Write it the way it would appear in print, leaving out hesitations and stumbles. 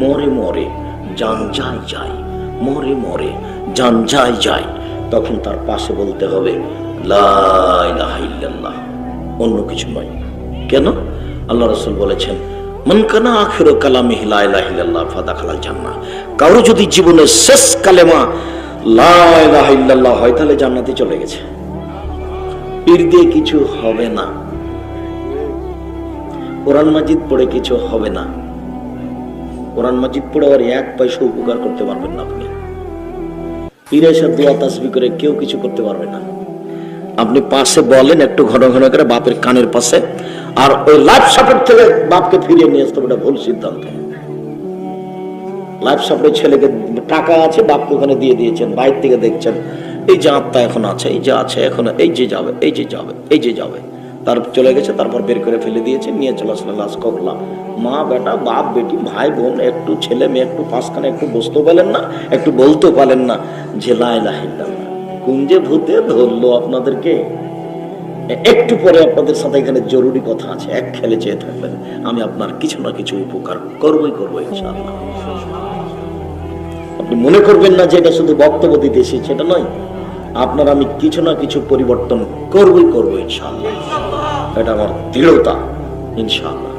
মরে মরে জান যায় যায়, মরে মরে জান যায় যায়, তখন তার পাশে বলতে হবে লা ইলাহা ইল্লাল্লাহ, অন্য কিছু নয়। কেন? আল্লাহ রাসূল বলেছেন মান কানা আখিরু কালামিহি লা ইলাহা ইল্লাল্লাহ ফাদাখালাল জান্নাহ। কারো যদি জীবনের শেষ কালেমা লা ইলাহা ইল্লাল্লাহ হয় তাহলে জান্নাতে চলে গেছে। পীর দিয়ে কিছু হবে না, কোরআন মাজিদ পড়ে কিছু হবে না। কোরআন মাজিদ পড়ে আর এক পয়সা উপকার করতে পারবেন না আপনি। পীরের সাথে দোয়া তাসবিহ করে কেউ কিছু করতে পারবে না। আপনি পাশে বলেন একটু ঘন ঘন করে বাপের কানের পাশে, আর ওই লাইফ সাপোর্ট থেকে বাপকে ফিরিয়ে নিয়ে আসতে হবে, এটা ভুল সিদ্ধান্ত। লাইফ সাপোর্টের ছেলেকে টাকা আছে, বাপকে ওখানে দিয়ে দিয়েছেন, বাইরে থেকে দেখছেন এই যে আত্মা এখন আছে, এই যে আছে এখন, এই যে যাবে, এই যে যাবে, এই যে যাবে, তার চলে গেছে, তারপর বের করে ফেলে দিয়েছে, নিয়ে চলে আসলে লাশ কবলা। মা বেটা, বাপ বেটি, ভাই বোন, একটু ছেলে মেয়ে একটু পাঁচখানে একটু বসতেও পারেন না, একটু বলতেও পারেন না যে লা ইলাহা ইল্লাল্লাহ। কোন যে ভূতে ধরলো আপনাদেরকে। একটু পরে আপনাদের সাথে এখানে জরুরি কথা আছে, এক খেলে চেয়ে থাকবেন, আমি আপনার কিছু না কিছু উপকার করবই করবো ইনশাআল্লাহ। আপনি মনে করবেন না যে এটা শুধু বক্তব্য দিতে এসেছে, সেটা নয়। আপনার আমি কিছু না কিছু পরিবর্তন করবই করবো ইনশাআল্লাহ, এটা আমার দৃঢ়তা ইনশাআল্লাহ।